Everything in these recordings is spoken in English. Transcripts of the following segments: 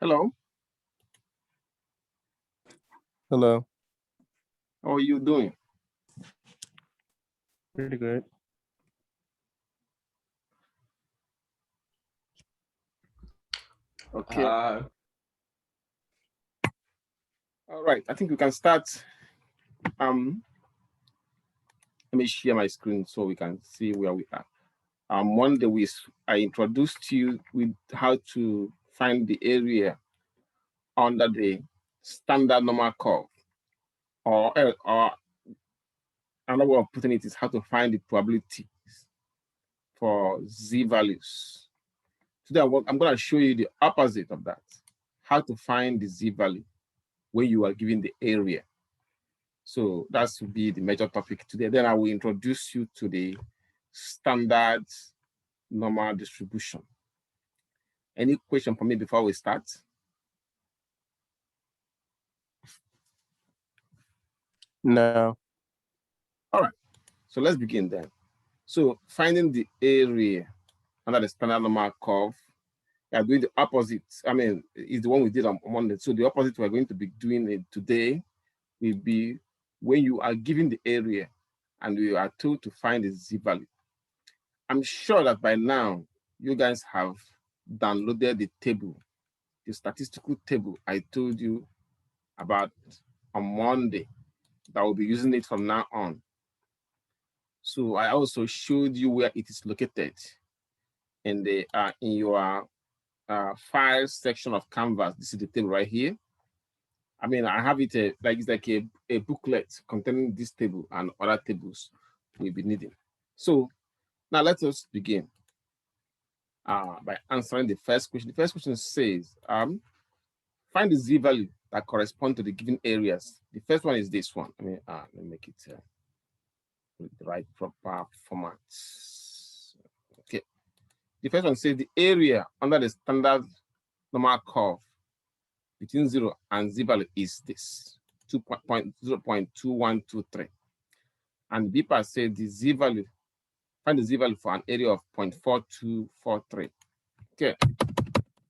Hello. Hello. How are you doing? Pretty good. Okay. All right. I think we can start. Let me share my screen so we can see where we are. Monday I introduced you with how to find the area under the standard normal curve, or another way of putting it is how to find the probabilities for z-values. Today I'm going to show you the opposite of that, how to find the z-value when you are given the area. So that will be the major topic today. Then I will introduce you to the standard normal distribution. Any question for me before we start? No. All right, so let's begin then. So finding the area under the standard normal curve, we are doing the opposite. I mean, it's the one we did on Monday. So the opposite we're going to be doing it today will be when you are given the area and you are told to find the z-value. I'm sure that by now you guys have downloaded the table, the statistical table I told you about on Monday, that will be using it from now on. So I also showed you where it is located in the in your file section of Canvas. This is the table right here. I mean, I have it like it's like a booklet containing this table and other tables we'll be needing. So now let us begin by answering the first question. The first question says, find the z-value that correspond to the given areas. The first one is this one. I mean, let me make it with the right proper format. Okay. The first one says the area under the standard normal curve between 0 and z-value is this, 0.2123. And B part says the z-value, find the z-value for an area of 0.4243. Okay.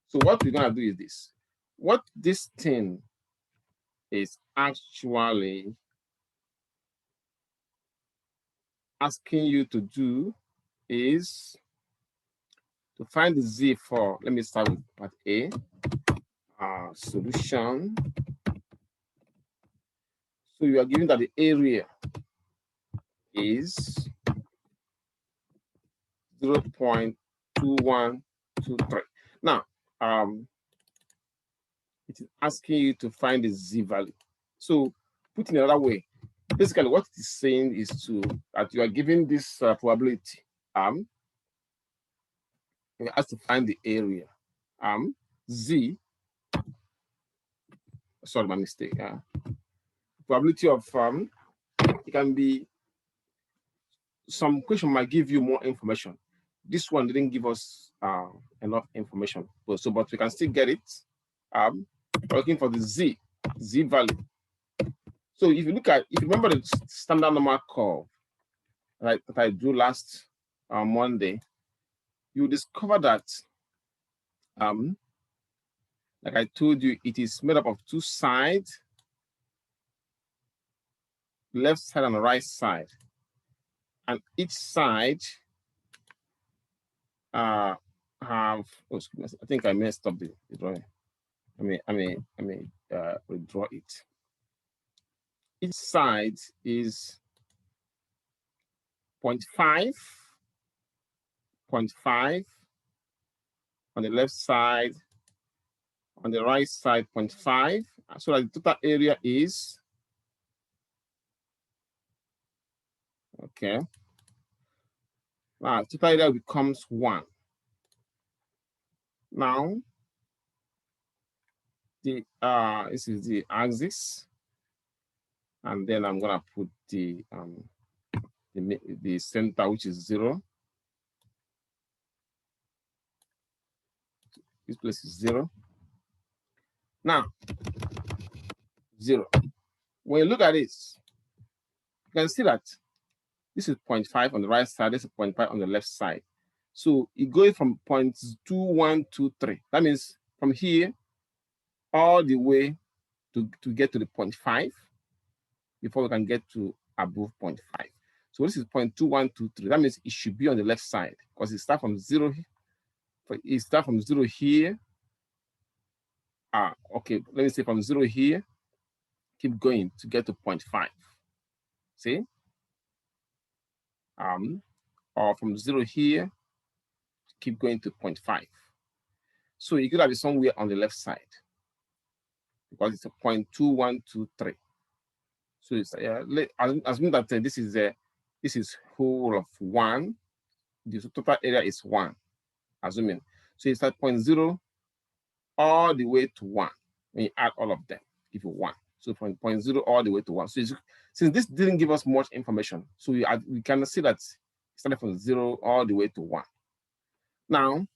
So what we're going to do is this. What this thing is actually asking you to do is to find the z for, let me start with part A, solution. So you are given that the area is 0.2123. Now, it is asking you to find the z-value. So put in another way, basically what it is saying is that you are given this probability. You have to find the area. Z, sorry, my mistake. Probability of, it can be, some question might give you more information. This one didn't give us enough information, but we can still get it. We're looking for the z value. So if you remember the standard normal curve, right, that I drew last Monday, you discover that, like I told you, it is made up of two sides, left side and the right side, and each side have, oh, excuse me, I think I messed up the drawing. I mean, redraw it. Each side is 0.5, 0.5 on the left side, on the right side 0.5, so that the total area is, okay, now total area becomes 1. Now, this is the axis, and then I'm gonna put the center, which is 0. This place is 0. Now, 0. When you look at this, you can see that this is 0.5 on the right side, this is 0.5 on the left side. So it goes from 0.2123. That means from here all the way to get to the 0.5 before we can get to above 0.5. So this is 0.2123. That means it should be on the left side because it starts from 0. It starts from 0 here. Okay, let me say from 0 here, keep going to get to 0.5. See? Or from 0 here, keep going to 0.5. So you could have it somewhere on the left side because it's a 0.2123. So it's assume that this is whole of 1. The total area is 1, assuming. So it's at 0.0 all the way to 1 when you add all of them, give you 1. So from 0.0 all the way to 1. So since this didn't give us much information, so we can see that it started from 0 all the way to 1. Now,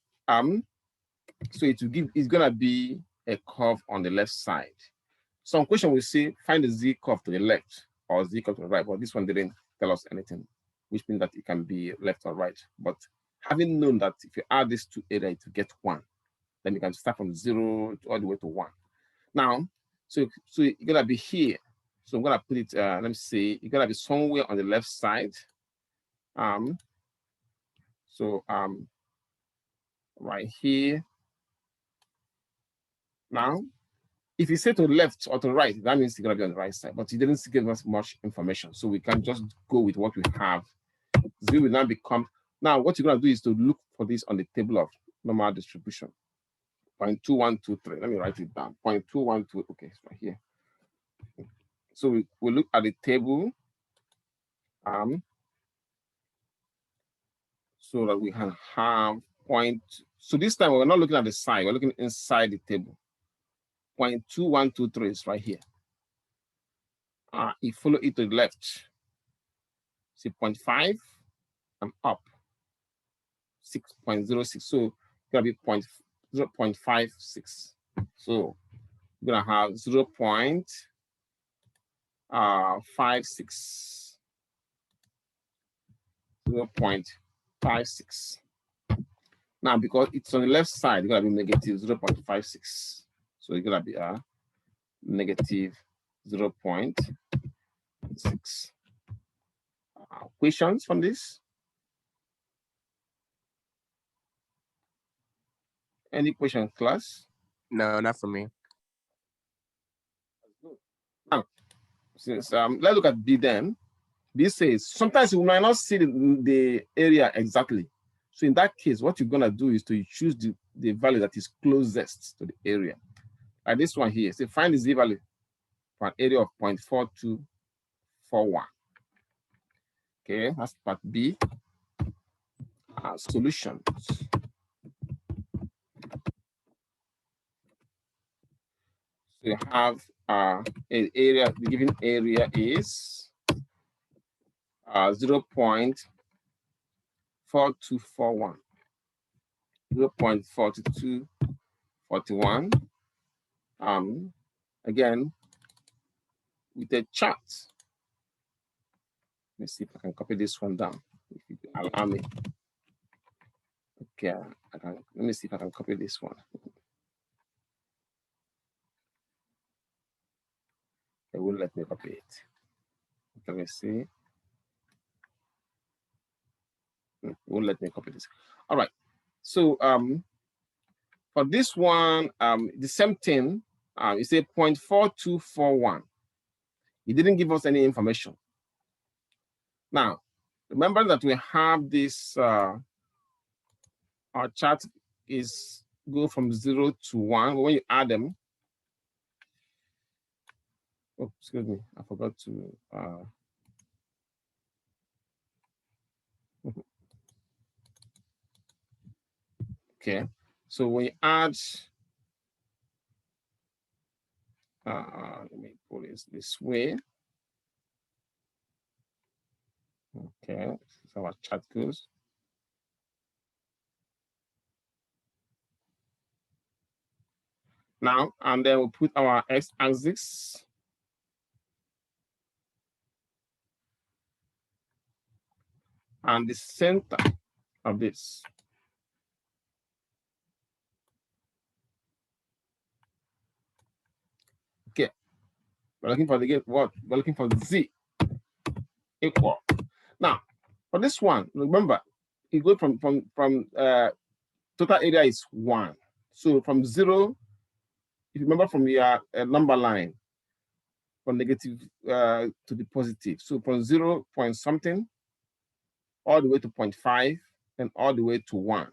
so it's gonna be a curve on the left side. Some question will say find the z curve to the left or z curve to the right, but this one didn't tell us anything, which means that it can be left or right. But having known that if you add these two areas to get 1, then you can start from 0 all the way to 1. Now, so you're gonna be here. So I'm gonna put it. Let me see. You're gonna be somewhere on the left side. Right here. Now, if you say to the left or to the right, that means you're gonna be on the right side. But it didn't give us much information, so we can just go with what we have. Z will now become. Now, what you're gonna do is to look for this on the table of normal distribution. 0.2123. Let me write it down. 0.212. Okay, it's right here. So we look at the table. So that we can have point. So this time we're not looking at the side, we're looking inside the table. 0.2123 is right here. You follow it to the left. See 0.5 and up. 6.06. So it's gonna be 0.56. So we're gonna have 0.56. 0.56. Now, because it's on the left side, it's gonna be negative 0.56. So it's gonna be a negative 0.6. Questions from this? Any question, class? No, not for me. Now, since let's look at B then. B says sometimes you might not see the area exactly. So in that case, what you're gonna do is to choose the value that is closest to the area. Like this one here. So find the z value for an area of 0.4241. Okay, that's part B. Solutions. So you have an area, the given area is 0.4241. 0.4241. Again, with a chart. Let me see if I can copy this one down. If you allow me. Okay, let me see if I can copy this one. It won't let me copy it. Let me see. It won't let me copy this. All right. So for this one, the same thing. It's a 0.4241. It didn't give us any information. Now, remember that we have this. Our chart is go from 0 to 1. When you add them. Oh, excuse me. I forgot to. Okay. So when you add. Let me pull this way. Okay, this is how our chart goes. Now, and then we'll put our x-axis. And the center of this. We're looking for the what? We're looking for Z equal. Now, for this one, remember, it goes from total area is 1. So from 0, if you remember from your number line, from negative to the positive. So from 0 point something all the way to 0.5 and all the way to 1.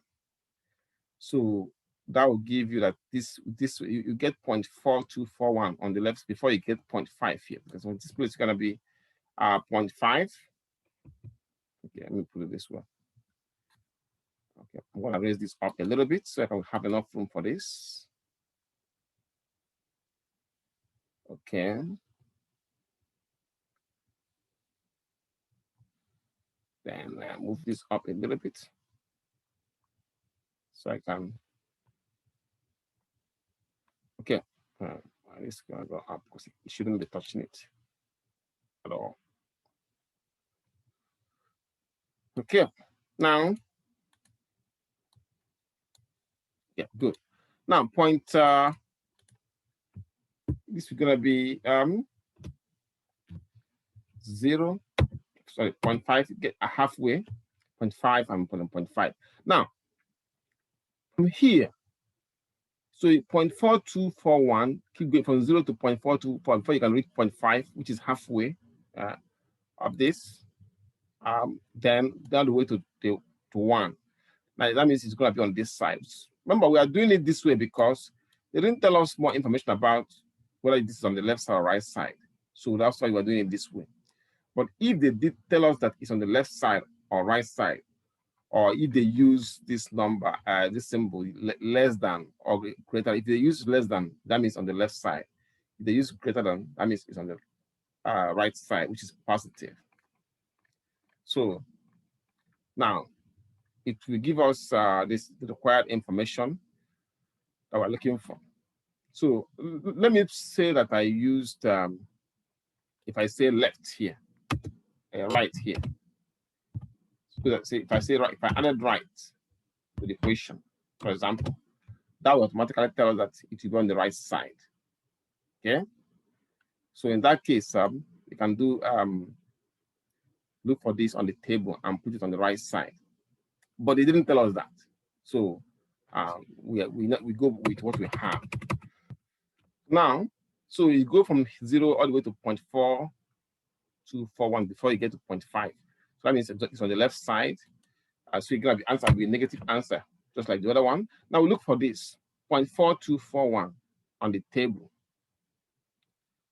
So that will give you that this you get 0.4241 on the left before you get 0.5 here, because on this place is going to be 0.5. Okay, let me put it this way. Okay, I'm going to raise this up a little bit so I can have enough room for this. Okay. Then move this up a little bit so I can. Okay, this is going to go up because it shouldn't be touching it at all. Okay, now, yeah, good. Now, this is going to be 0, sorry, 0.5, get a halfway, 0.5 and 0.5. Now, from here, so 0.4241, keep going from 0 to 0.424 before you can reach 0.5, which is halfway of this. Then down the way to 1. Now that means it's going to be on this side. Remember, we are doing it this way because they didn't tell us more information about whether this is on the left side or right side. So that's why we're doing it this way. But if they did tell us that it's on the left side or right side, or if they use this number, this symbol, less than or greater, if they use less than, that means on the left side. If they use greater than, that means it's on the right side, which is positive. So now it will give us the required information that we're looking for. So let me say that I used, if I say left here, right here. So that say, if I say right, if I added right to the equation, for example, that will automatically tell us that it will be on the right side. Okay. So in that case, we can do look for this on the table and put it on the right side. But they didn't tell us that. So we go with what we have. Now, so you go from 0 all the way to 0.4241 before you get to 0.5. So that means it's on the left side. So you're going to be answer will be a negative answer, just like the other one. Now we look for this 0.4241 on the table.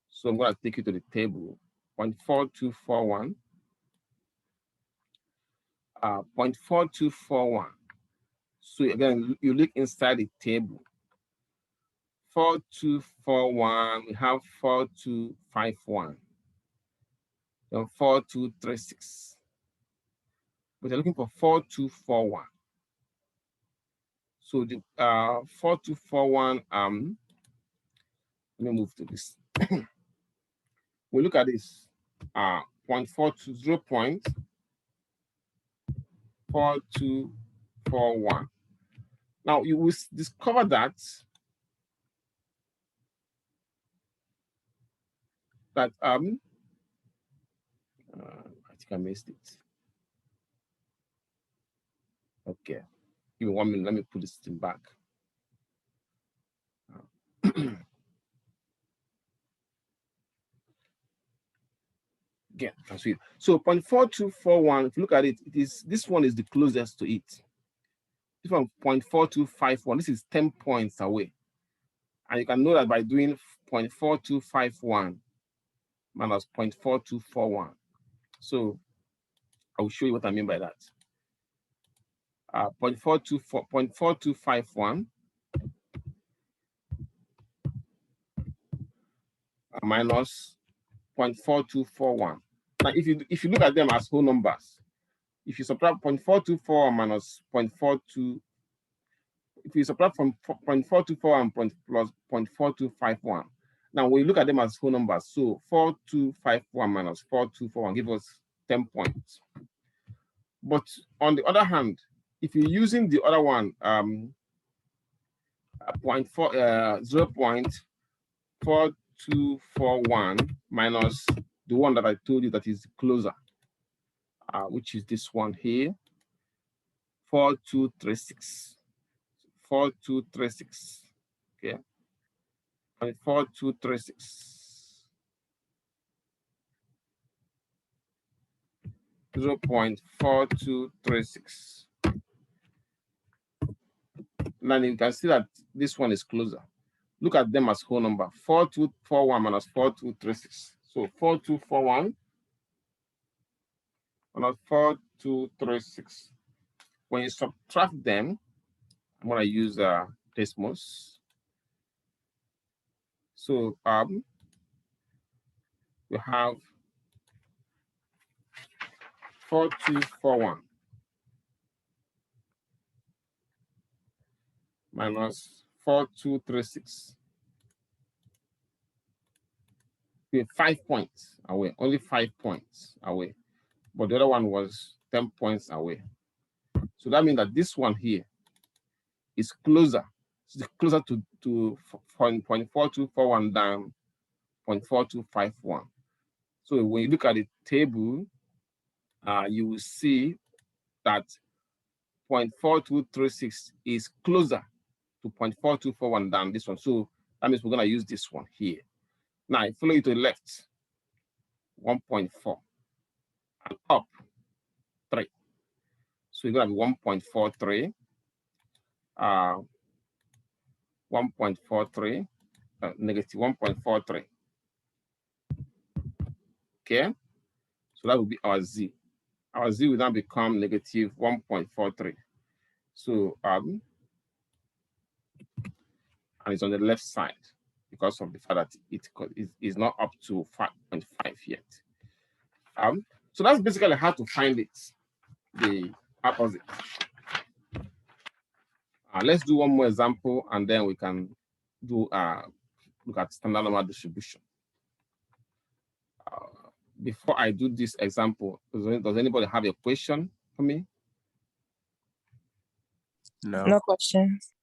So I'm going to take you to the table. 0.4241. 0.4241. So again, you look inside the table. 4241, we have 4251. Then 4236. But you're looking for 4241. So the 4241, let me move to this. We look at this 0.4241. Now you will discover that I think I missed it. Okay, give me 1 minute. Let me put this thing back. Again, can see it. So 0.4241, if you look at it, this one is the closest to it. This one 0.4251, this is 10 points away. And you can know that by doing 0.4251 minus 0.4241. So I will show you what I mean by that. 0.4251 minus 0.4241. Now, if you look at them as whole numbers, if you subtract 0.424 minus 0.42, if you subtract from 0.424 and plus 0.4251, now when you look at them as whole numbers, so 4251 minus 4241 give us 10 points. But on the other hand, if you're using the other one, 0.4241 4241 minus the one that I told you that is closer, which is this one here, 4236. 4236. Okay. 4236. 0.4236. Now you can see that this one is closer. Look at them as whole number. 4241 minus 4236. So 4241 minus 4236. When you subtract them, I'm going to use Desmos. So we have 4241 minus 4236. We're 5 points away, only 5 points away. But the other one was 10 points away. So that means that this one here is closer. It's closer to 0.4241 than 0.4251. So when you look at the table, you will see that 0.4236 is closer to 0.4241 than this one. So that means we're going to use this one here. Now, I follow you to the left, 1.4, and up, 3. So you're going to be 1.43, 1.43, negative 1.43. Okay, so that will be our Z. Our Z will now become negative 1.43. So, and it's on the left side because of the fact that it is not up to 5.5 yet. So that's basically how to find it, the opposite. Let's do one more example, and then we can do look at standard normal distribution. Before I do this example, does anybody have a question for me? No. No questions.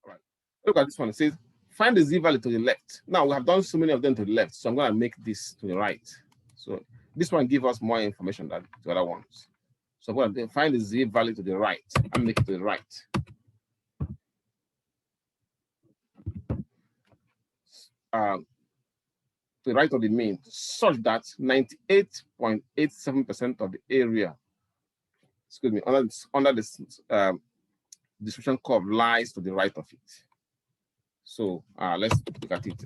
All right. Look at this one. It says, find the Z value to the left. Now, we have done so many of them to the left, so I'm going to make this to the right. So this one gives us more information than the other ones. So I'm going to find the Z value to the right and make it to the right. To the right of the mean, such that 98.87% of the area, excuse me, under this distribution curve lies to the right of it. So let's look at it.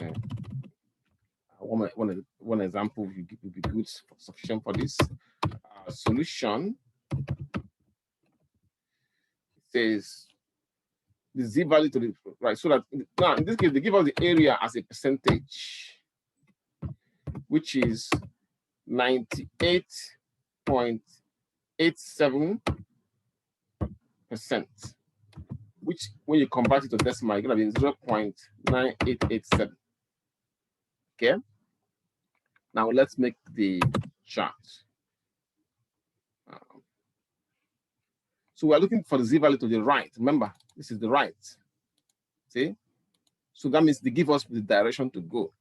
One example will be good, sufficient for this. Solution says the Z value to the right, so that now in this case they give us the area as a percentage, which is 98.87%, which when you convert it to decimal, it's going to be 0.9887. Okay. Now let's make the chart. So we're looking for the Z value to the right. Remember, this is the right. See? So that means they give us the direction to go.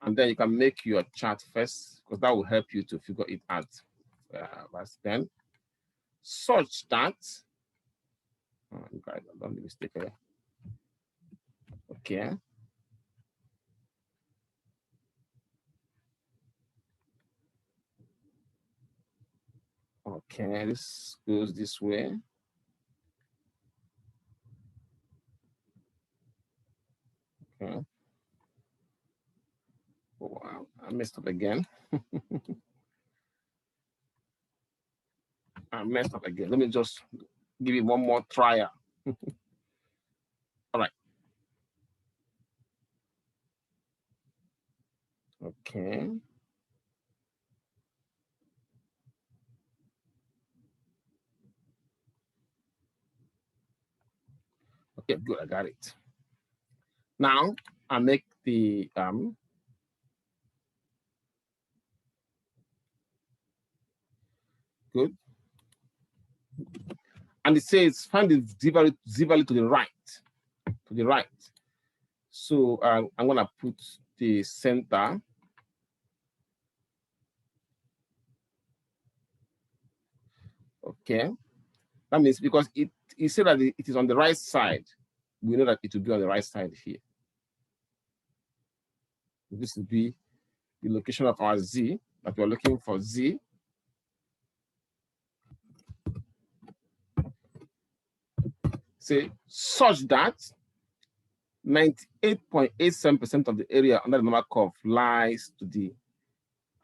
And then you can make your chart first, because that will help you to figure it out. Verse 10. Such that, you guys don't make a mistake here. Okay. Okay, this goes this way. Okay. Oh, wow, I messed up again. I messed up again. Let me just give it one more try. All right. Okay. Okay, good, I got it. Now I make the good. And it says find the Z value to the right. To the right. So I'm gonna put the center. Okay, that means because it said that it is on the right side, we know that it will be on the right side here. This will be the location of our Z that we're looking for. Z. Say such that 98.87% of the area under the normal curve lies to the,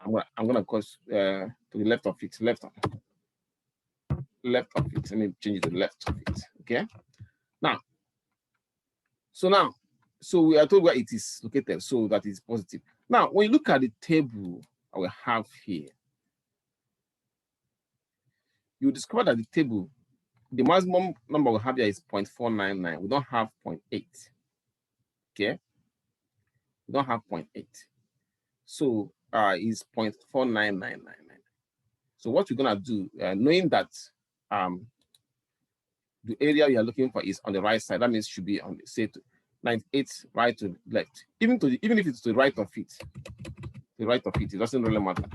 I'm gonna call to the left of it, left of it. Let me change it to the left of it. Okay. Now, so we are told where it is located, so that is positive. Now, when you look at the table I will have here, you discover that the table, the maximum number we have here is 0.499. We don't have 0.8. Okay. We don't have 0.8. So is 0.49999. So what we're gonna do, knowing that the area you are looking for is on the right side, that means it should be on the, say, 98 right to left. Even if it's to the right of it, it doesn't really matter.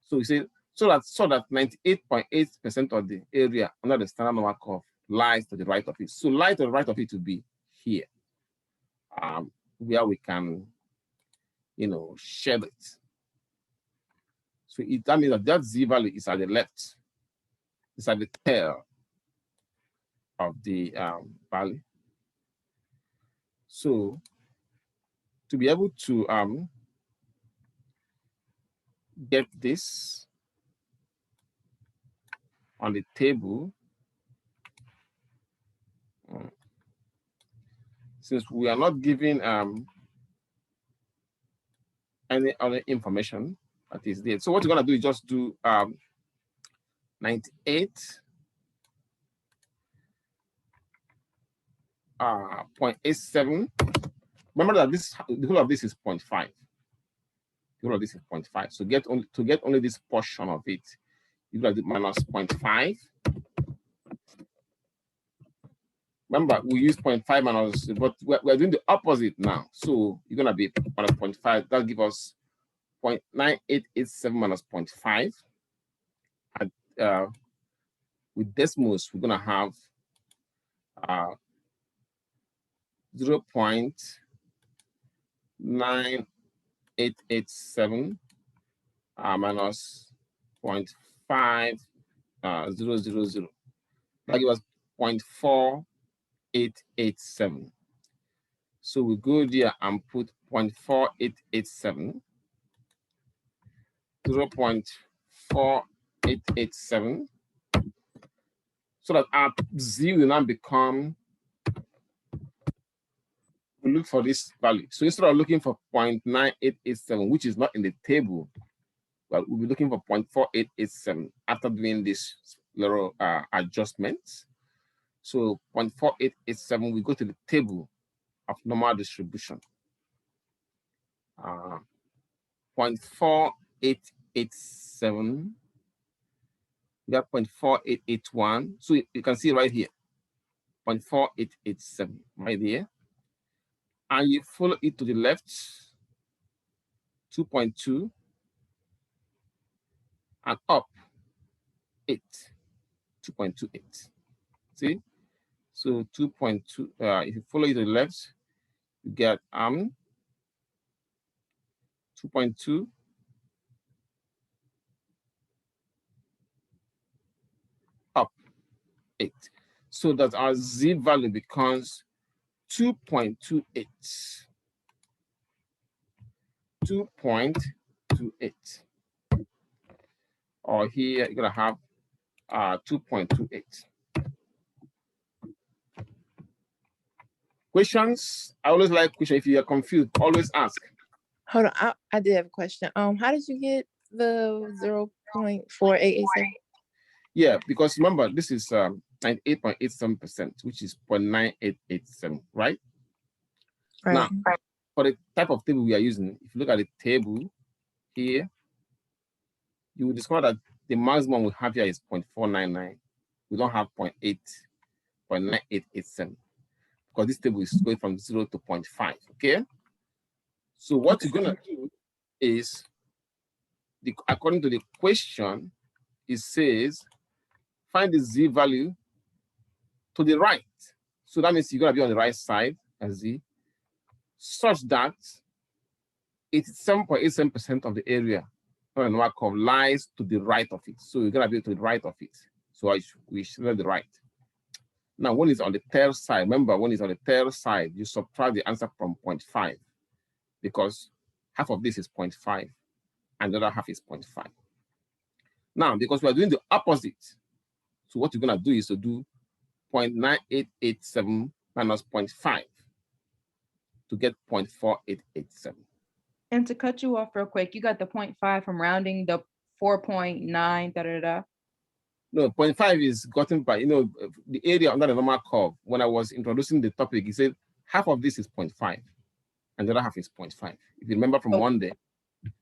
So we say so that 98.8% of the area under the standard normal curve lies to the right of it. So lie to the right of it will be here, where we can, shed it. So that means that Z value is at the left. It's at the tail of the value. So to be able to get this on the table, since we are not giving any other information that is there. So what you're gonna do is just do 98.87. Remember that the whole of this is 0.5. The whole of this is 0.5. So to get only this portion of it, you got to do minus 0.5. Remember, we use 0.5 minus, but we're doing the opposite now. So you're gonna be minus 0.5. That'll give us 0.9887 minus 0.5. And with decimals, we're gonna have 0.9887 minus 0.5000. That gives us 0.4887. So we go there and put 0.4887, 0.4887, so that our Z will now become, we look for this value. So instead of looking for 0.9887, which is not in the table, well, we'll be looking for 0.4887 after doing this little adjustments. So 0.4887, we go to the table of normal distribution. 0.4887, we got 0.4881. So you can see right here, 0.4887 right there. And you follow it to the left, 2.2, and up 8, 2.28. See? So 2.2, if you follow it to the left, you get 2.2, up 8. So that our Z value becomes 2.28. 2.28. Or here you're gonna have 2.28. Questions? I always like questions. If you are confused, always ask. Hold on, I did have a question. How did you get the 0.4887? Yeah, because remember this is 98.87%, which is 0.9887, right? Right. Now, for the type of table we are using, if you look at the table here, you will discover that the maximum we have here is 0.499. We don't have 0.9887. because this table is going from 0 to 0.5, okay? So what you're gonna do is, according to the question, it says, find the Z value to the right. So that means you're gonna be on the right side as Z, such that 87.87% of the area on the normal curve lies to the right of it. So you're gonna be to the right of it. So we should have the right. Now, when it's on the third side, remember, when it's on the third side, you subtract the answer from 0.5 because half of this is 0.5 and the other half is 0.5. Now, because we are doing the opposite, so what you're gonna do is to do 0.9887 minus 0.5 to get 0.4887. And to cut you off real quick, you got the 0.5 from rounding the 4.9, da-da-da. No, 0.5 is gotten by, the area under the normal curve. When I was introducing the topic, he said half of this is 0.5 and the other half is 0.5. If you remember from Monday.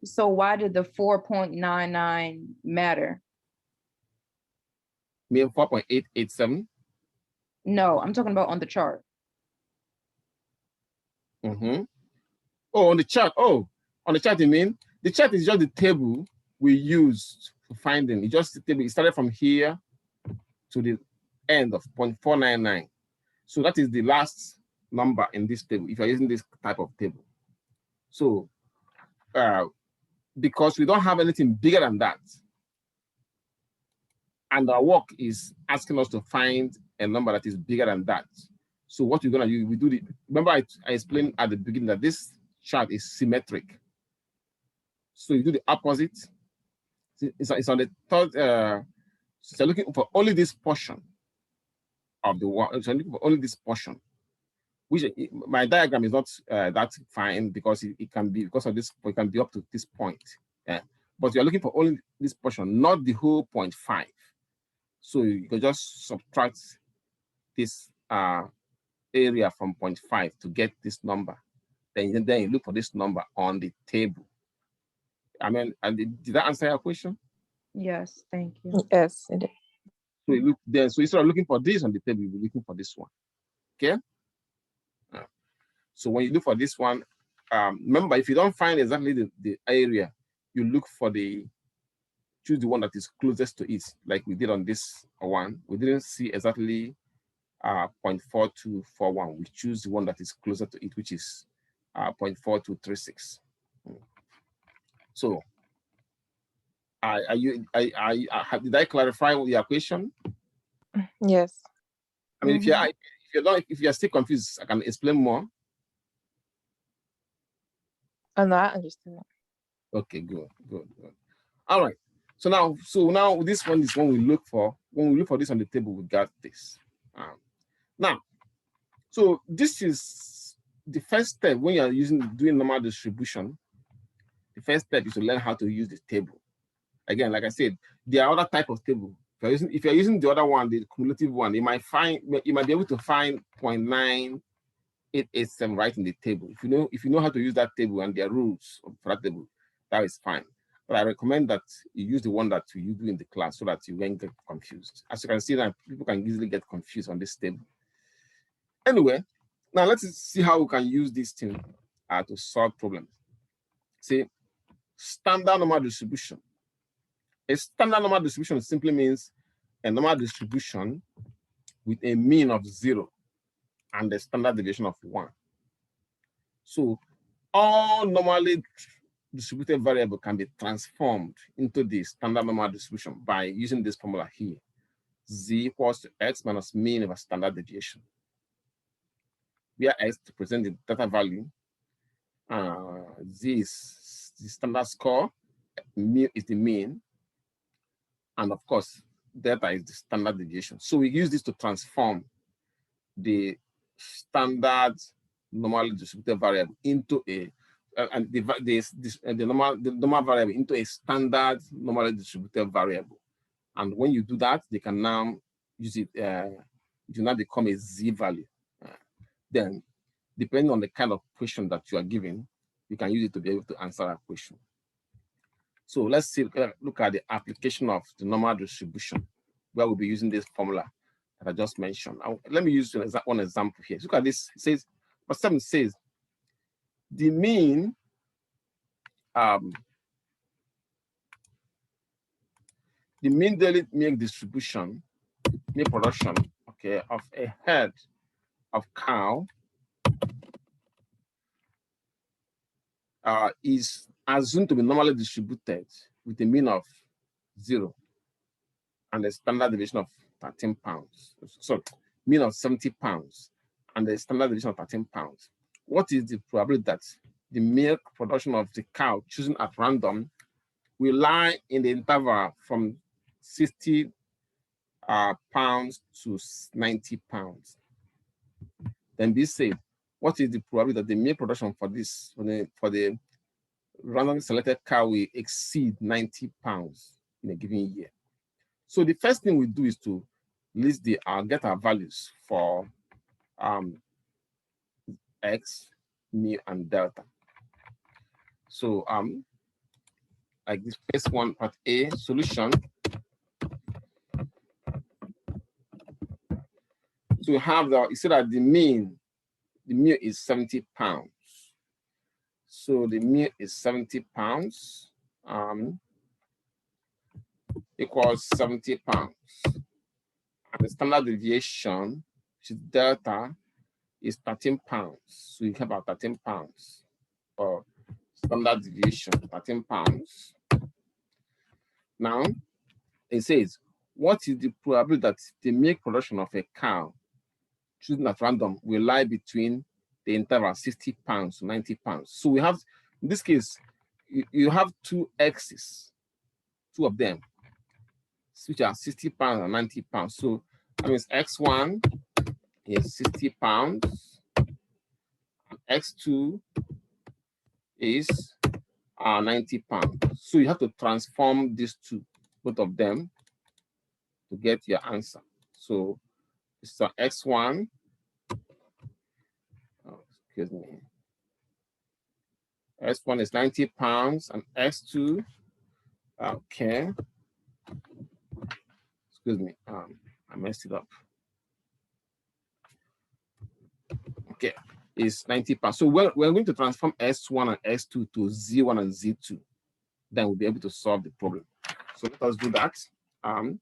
So why did the 4.99 matter? Mean 4.887? No, I'm talking about on the chart. Mm-hmm. Oh, on the chart. Oh, on the chart, you mean? The chart is just the table we used for finding. It's just the table. It started from here to the end of 0.499. So that is the last number in this table, if you're using this type of table. So because we don't have anything bigger than that, and our work is asking us to find a number that is bigger than that. So what we're gonna do, we do the, remember I explained at the beginning that this chart is symmetric. So you do the opposite. It's on the third, so you're looking for only this portion of the one, so looking for only this portion, which my diagram is not that fine because it can be, because of this, it can be up to this point. Yeah. But you're looking for only this portion, not the whole 0.5. So you can just subtract this area from 0.5 to get this number. Then you look for this number on the table. I mean, did that answer your question? Yes, thank you. Yes, it is. So you look there. So instead of looking for this on the table, you'll be looking for this one. Okay. So when you look for this one, remember, if you don't find exactly the area, you look for choose the one that is closest to it, like we did on this one. We didn't see exactly 0.4241. We choose the one that is closer to it, which is 0.4236. So did I clarify your question? Yes. I mean, if you're still confused, I can explain more. Oh no, I understand. Okay, good. All right. So now this one is one we look for. When we look for this on the table, we got this. Now, so this is the first step when you are doing normal distribution. The first step is to learn how to use the table. Again, like I said, there are other type of table. If you're using the other one, the cumulative one, you might be able to find 0.9887 right in the table. If you know how to use that table and their rules for that table, that is fine. But I recommend that you use the one that you do in the class so that you won't get confused. As you can see, that people can easily get confused on this table. Anyway, now let's see how we can use this thing to solve problems. See, standard normal distribution. A standard normal distribution simply means a normal distribution with a mean of 0 and a standard deviation of 1. So all normally distributed variable can be transformed into the standard normal distribution by using this formula here. Z equals to x minus mean over standard deviation, where x represents the data value, Z is the standard score, mu is the mean, and of course, delta is the standard deviation. So we use this to transform the standard normally distributed variable into the normal variable into a standard normally distributed variable. And when you do that, they can now use it, it will now become a Z value. Then, depending on the kind of question that you are given, you can use it to be able to answer that question. So let's look at the application of the normal distribution, where we'll be using this formula that I just mentioned. Let me use one example here. Look at this. It says, but 7 says the mean daily milk distribution, milk production, okay, of a herd of cow is assumed to be normally distributed with a mean of 0 and a standard deviation of 13 pounds. So mean of 70 pounds and the standard deviation of 13 pounds. What is the probability that the milk production of the cow chosen at random will lie in the interval from 60 pounds to 90 pounds? Then this said, what is the probability that the milk production for this, for the randomly selected cow will exceed 90 pounds in a given year? So the first thing we do is to list get our values for X, mu, and delta. So like this first one, part A, solution. So we have you see that the mu is 70 pounds. So the mu is 70 pounds, equals 70 pounds. And the standard deviation, which is delta, is 13 pounds. So you have about 13 pounds for standard deviation, 13 pounds. Now, it says, what is the probability that the milk production of a cow chosen at random will lie between the interval 60 pounds to 90 pounds? So we have, in this case, you have two x's, two of them, which are 60 pounds and 90 pounds. So that means x1 is 60 pounds, and x2 is 90 pounds. So you have to transform these two, both of them, to get your answer. So it's x1, excuse me, x1 is 90 pounds and x2, okay, excuse me, I messed it up. Okay, is 90 pounds. So we're going to transform S1 and S2 to Z1 and Z2. Then we'll be able to solve the problem. So let us do that. For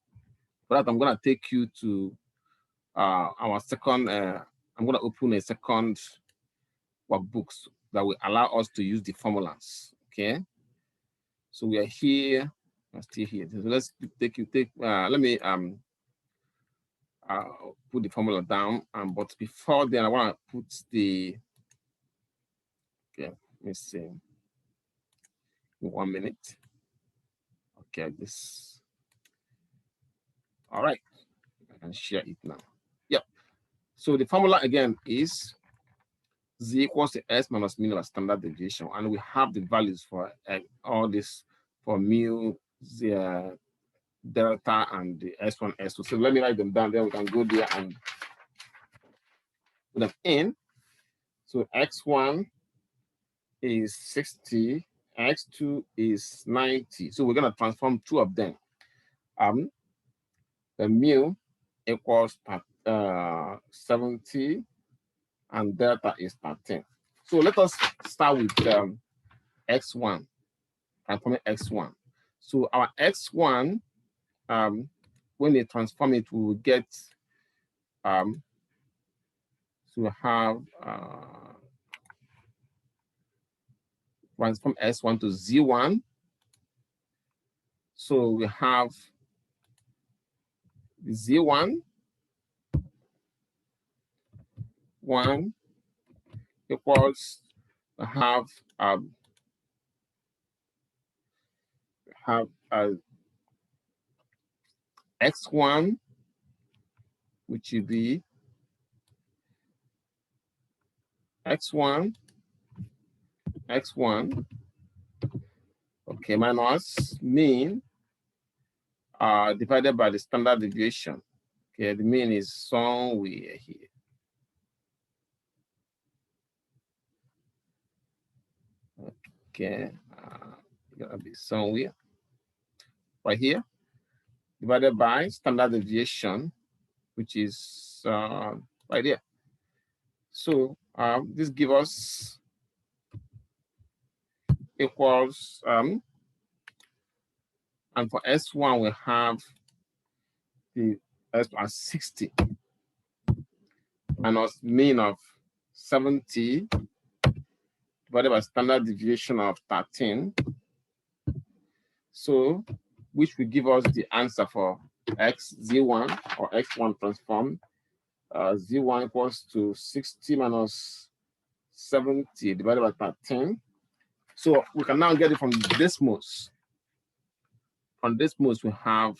that, I'm going to take you to our second, I'm going to open a second workbook that will allow us to use the formulas, okay? So we are here, I'm still here. So let's let me put the formula down, but before then I want to put the, okay, let me see, in 1 minute. Okay, this, all right, I can share it now. Yep, so the formula again is Z equals to S minus mean over standard deviation, and we have the values for all this, for mu, the delta, and the S1, S2. So let me write them down, then we can go there and put them in. So x1 is 60, x2 is 90. So we're going to transform two of them. The mu equals 70 and delta is 13. So let us start with x1, transforming x1. So our x1, when they transform it, we will get, so we have transform S1 to Z1. So we have Z1, 1 equals, have X1, which will be X1, okay, minus mean divided by the standard deviation. Okay, the mean is somewhere here. Okay, gotta be somewhere right here, divided by standard deviation, which is right there. So this gives us equals, and for S1, we have the S1 as 60 minus mean of 70 divided by standard deviation of 13. So, which will give us the answer for X Z1 or X1 transform. Z1 equals to 60 minus 70 divided by 13. So we can now get it from Desmos. On Desmos, we have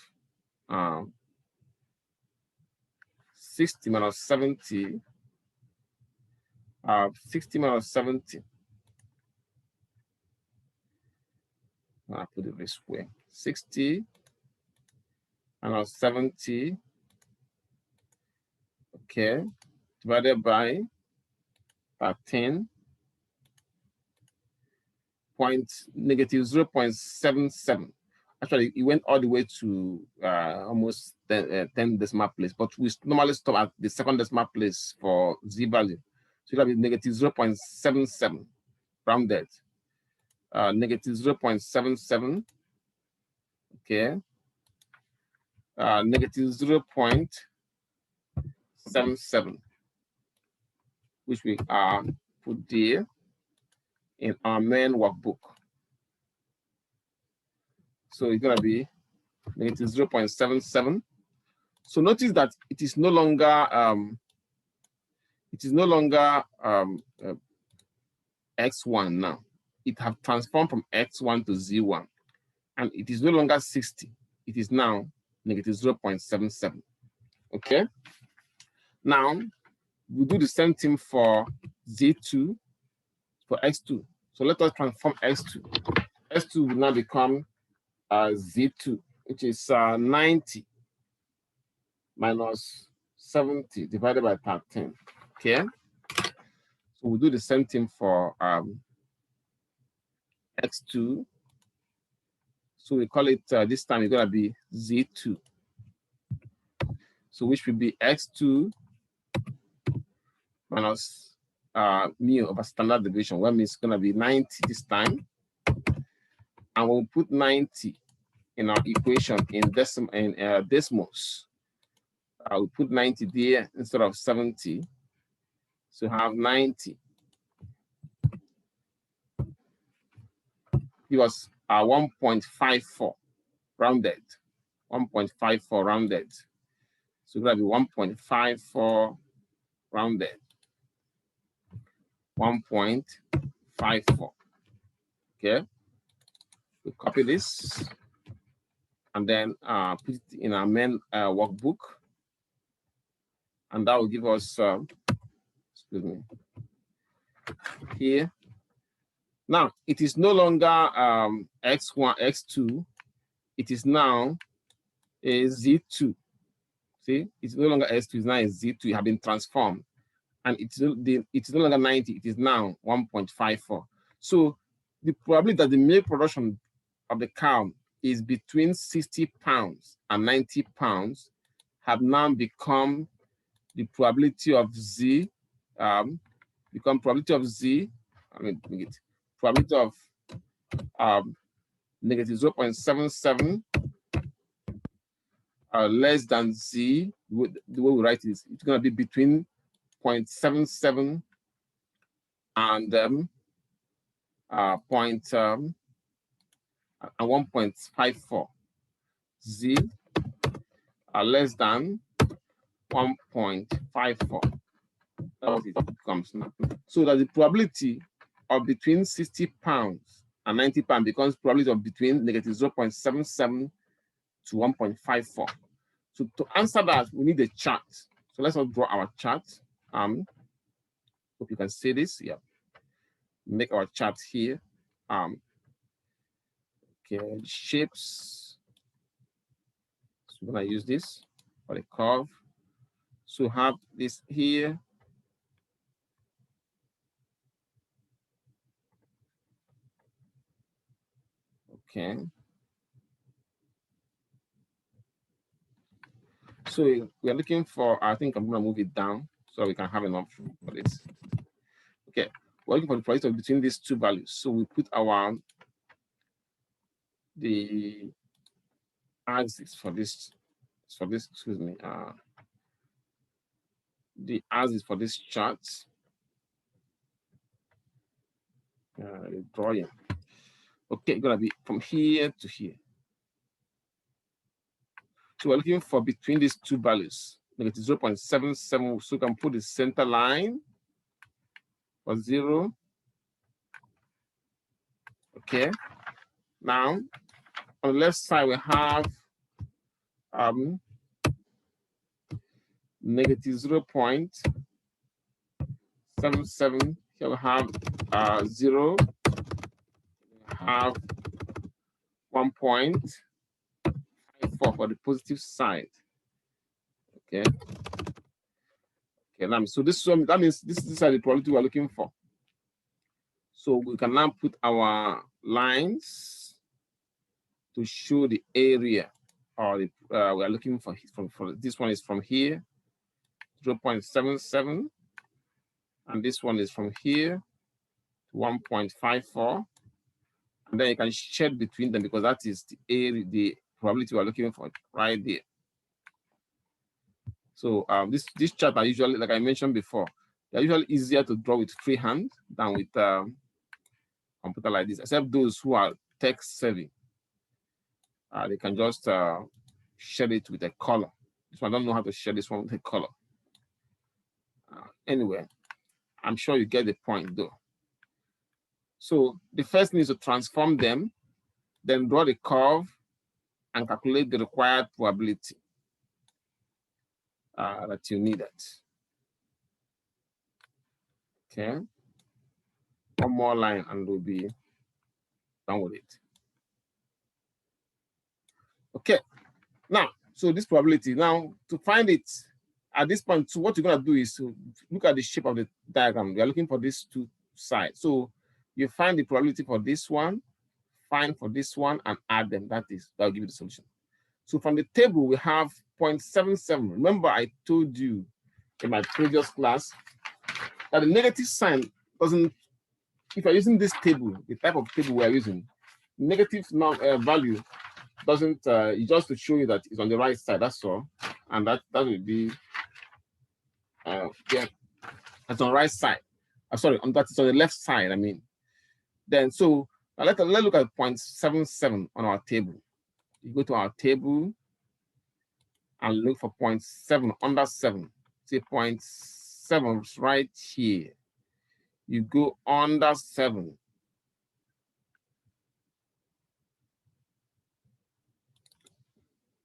60 minus 70. 60 minus 70. I'll put it this way. 60 minus 70. Okay. Divided by 13. Negative 0.77. Actually, it went all the way to almost 10 decimal place, but we normally stop at the second decimal place for Z value. So it'll be negative 0.77 rounded. Negative 0.77. Okay. Negative 0.77, which we put there in our main workbook. So it's going to be negative 0.77. So notice that it is no longer X1 now. It has transformed from X1 to Z1, and it is no longer 60. It is now negative 0.77. Okay. Now we do the same thing for Z2, for X2. So let us transform X2. X2 will now become Z2, which is 90 minus 70 divided by 13. Okay. So we'll do the same thing for X2. So we call it, this time it's going to be Z2. So which will be X2 minus mu over standard deviation. Well, it's going to be 90 this time. And we'll put 90 in our equation in Desmos. We'll put 90 there instead of 70. So have 90. Give us 1.54 rounded. 1.54 rounded. So it's going to be 1.54 rounded. 1.54. Okay. We copy this and then put it in our main workbook. And that will give us, excuse me, here. Now, it is no longer X1, X2. It is now a Z2. See, it's no longer S2, it's now a Z2. It has been transformed. And it's no longer 90, it is now 1.54. So the probability that the milk production of the cow is between 60 pounds and 90 pounds have now become the probability of Z, probability of negative 0.77 less than Z. The way we write it is it's going to be between 0.77 and 1.54. Z less than 1.54. That's what it becomes now. So that the probability of between 60 pounds and 90 pounds becomes probability of between negative 0.77 to 1.54. So to answer that, we need a chart. So let's draw our chart. Hope you can see this. Yeah. Make our chart here. Okay, shapes. So we're gonna use this for the curve. So have this here. Okay. So we are looking for, I think I'm going to move it down so we can have enough for this. Okay, we're looking for the product between these two values. So we put the axis for this, excuse me, the axis for this chart. Drawing. Okay, it's gonna be from here to here. So we're looking for between these two values, negative 0.77. So we can put the center line for 0. Okay. Now on the left side we have negative 0.77. Here we have 0. We have 1.54 for the positive side. Okay. Okay. So this one, that means this is the probability we're looking for. So we can now put our lines to show the area, or the, we are looking for this one is from here, 0.77, and this one is from here to 1.54, and then you can shed between them because that is the area, the probability we are looking for right there. So this chart are usually, like I mentioned before, they're usually easier to draw with freehand than with computer like this, except those who are tech savvy. They can just shade it with a color. This one, I don't know how to shade this one with a color. Anyway, I'm sure you get the point though. So the first thing is to transform them, then draw the curve and calculate the required probability that you needed. Okay. One more line and we'll be done with it. Okay. Now, so this probability, now to find it at this point, so what you're going to do is to look at the shape of the diagram. We are looking for these two sides. So you find the probability for this one, find for this one, and add them. That will give you the solution. So from the table, we have 0.77. Remember, I told you in my previous class that the negative sign doesn't, if you're using this table, the type of table we're using, negative value doesn't, it's just to show you that it's on the right side, that's all. And that will be, yeah, it's on the right side. Sorry, that's on the left side, I mean. Then, so let's look at 0.77 on our table. You go to our table and look for 0.7 under 7. See 0.7 is right here. You go under 7.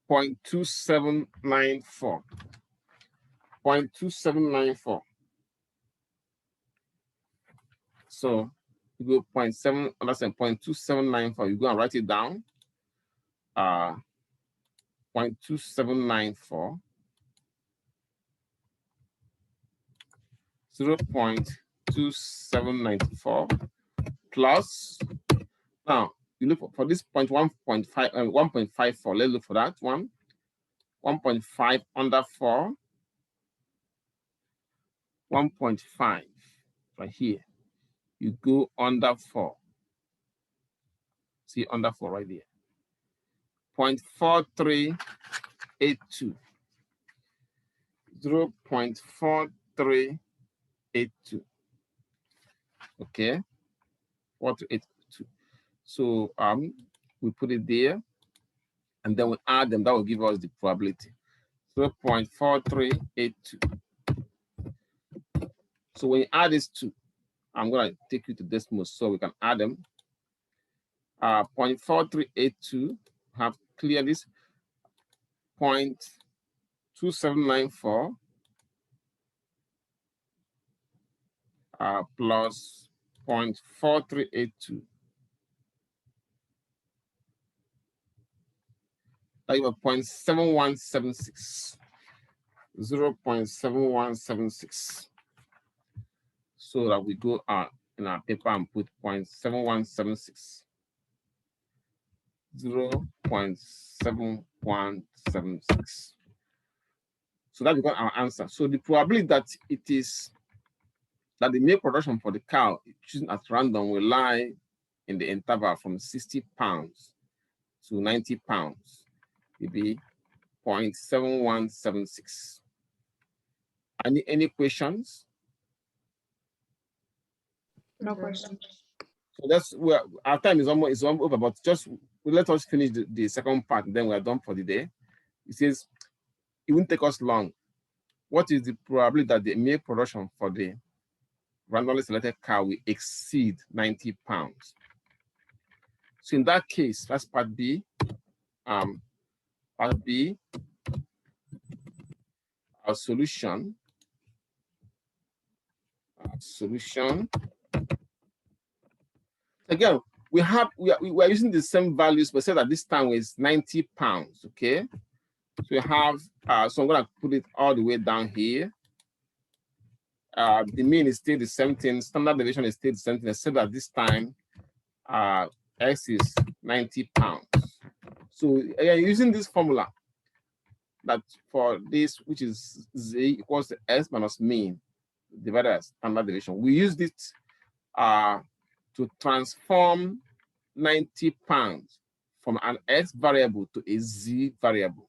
Point 2794. 0.2794. So you go 0.7 under 7, 0.2794. You go and write it down. 0.2794. 0.2794 plus, now you look for this 1.5, 1.54. Let's look for that one. 1.5 under 4. 1.5 right here. You go under 4. See under 4 right there. 0.4382. 0.4382. Okay. 4382. So we put it there, and then we add them. That will give us the probability. 0.4382. So when you add these two, I'm going to take you to decimals so we can add them. 0.4382, have clear this. 0.2794 plus 0.4382. Like 0.7176. 0.7176. So that we go in our paper and put 0.7176. 0.7176. So that becomes our answer. So the probability that it is that the milk production for the cow chosen at random will lie in the interval from 60 pounds to 90 pounds. Will be 0.7176. Any questions? No questions. So that's where our time is almost over, but just let us finish the second part, then we are done for the day. It says it won't take us long. What is the probability that the milk production for the randomly selected cow will exceed 90 pounds? So in that case, that's part B. Part B, our solution. Again, we are using the same values, but say that this time is 90 pounds. Okay. So we have so I'm gonna put it all the way down here. The mean is still the same thing, standard deviation is still the same thing, except that this time X is 90 pounds. So again, using this formula that for this, which is Z equals to S minus mean divided by standard deviation, we used it to transform 90 pounds from an X variable to a Z variable,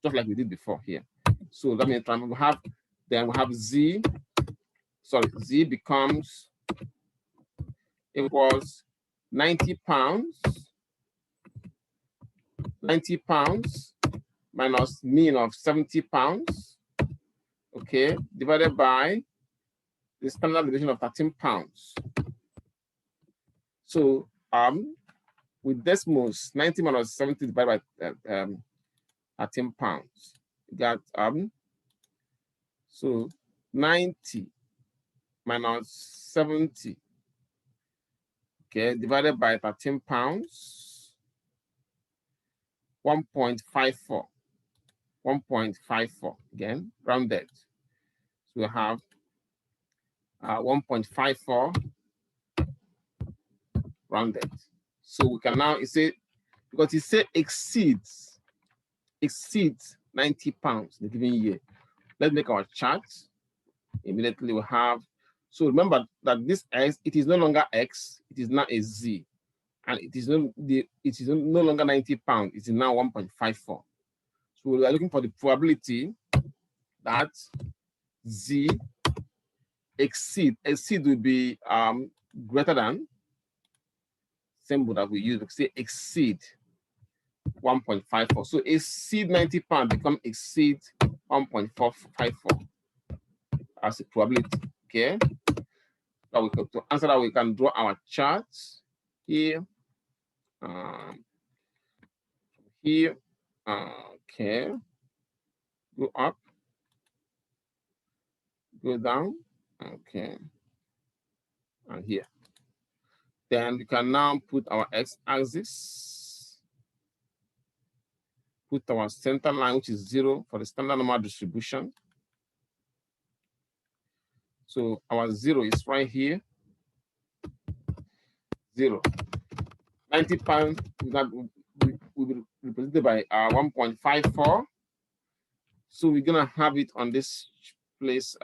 just like we did before here. So that means we have Z, Z becomes equals 90 pounds minus mean of 70 pounds, okay, divided by the standard deviation of 13 pounds. So with decimals, 90 minus 70 divided by 13 pounds, you got so 90 minus 70, okay, divided by 13 pounds, 1.54. 1.54 again, rounded. So we have 1.54 rounded. So we can now say, because it says exceeds 90 pounds in the given year. Let's make our chart. Immediately we have, so remember that this X, it is no longer X, it is now a Z. And it is no longer 90 pounds, it is now 1.54. So we are looking for the probability that Z exceed will be greater than, symbol that we use, we say exceed 1.54. So exceed 90 pounds become exceed 1.454 as a probability. Okay. So to answer that, we can draw our charts here. Here. Okay. Go up. Go down. Okay. And here. Then we can now put our x-axis, put our center line, which is 0 for the standard normal distribution. So our 0 is right here. 0. 90 pounds that will be represented by 1.54. So we're gonna have it on this place,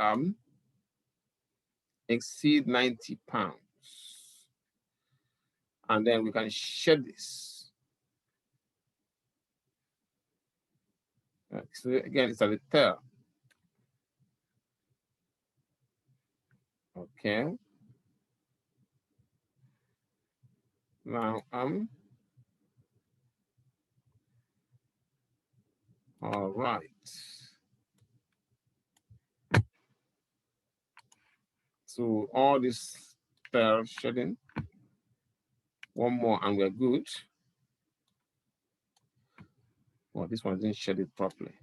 exceed 90 pounds. And then we can shed this. So again, it's at the tail. Okay. Now all right. So all this tail shedding. One more and we're good. Well, this one didn't shed it properly.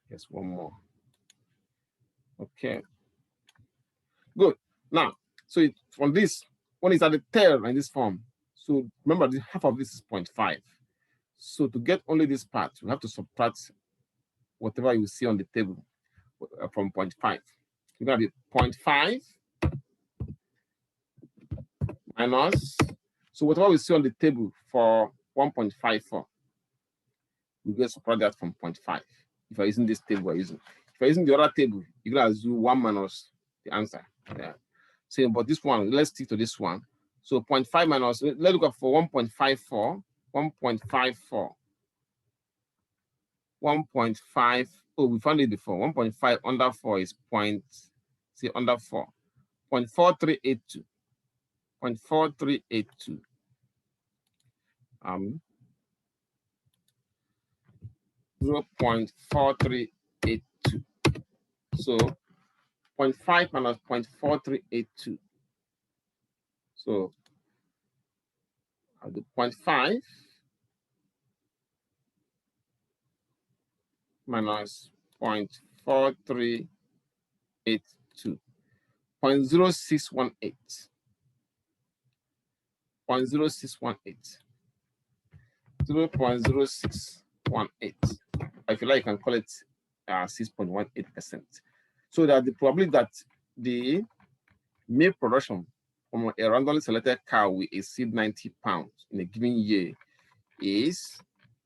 Yes, one more. Okay. Good. Now, so from this, when it's at the tail in this form, so remember, half of this is 0.5. So to get only this part, we have to subtract whatever you see on the table from 0.5. It's going to be 0.5 minus, so whatever we see on the table for 1.54, we get subtract that from 0.5. If you're using this table we're using. If you're using the other table, you're gonna do 1 minus the answer. Yeah. So, but this one, let's stick to this one. So 0.5 minus, let's look up for 1.54. 1.54. 1.5. Oh, we found it before. 1.5 under 4 is under 4. 0.4382. 0.4382. 0.4382. So 0.5 minus 0.4382. So the 0.5 minus 0.4382. 0.0618. 0.0618. 0.0618. I feel like you can call it 6.18%. So that the probability that the milk production from a randomly selected cow will exceed 90 pounds in a given year is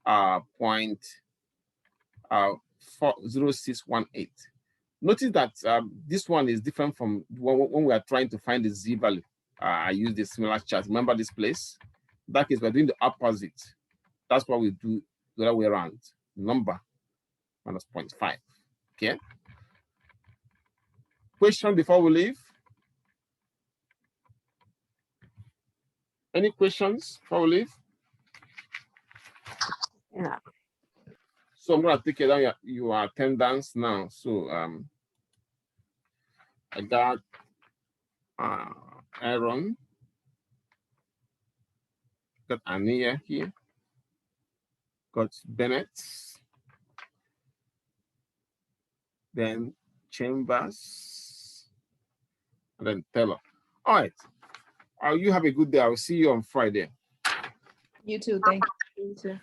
0.0618. Notice that this one is different from when we are trying to find the z-value. I use the similar chart. Remember this place? That is, we're doing the opposite. That's what we do the other way around. Number minus 0.5. Okay. Question before we leave? Any questions before we leave? Yeah. So I'm gonna take down your attendance now. So I got Aaron, got Ania here, got Bennett, then Chambers, and then Taylor. All right. You have a good day. I will see you on Friday. You too. Thank you. You too.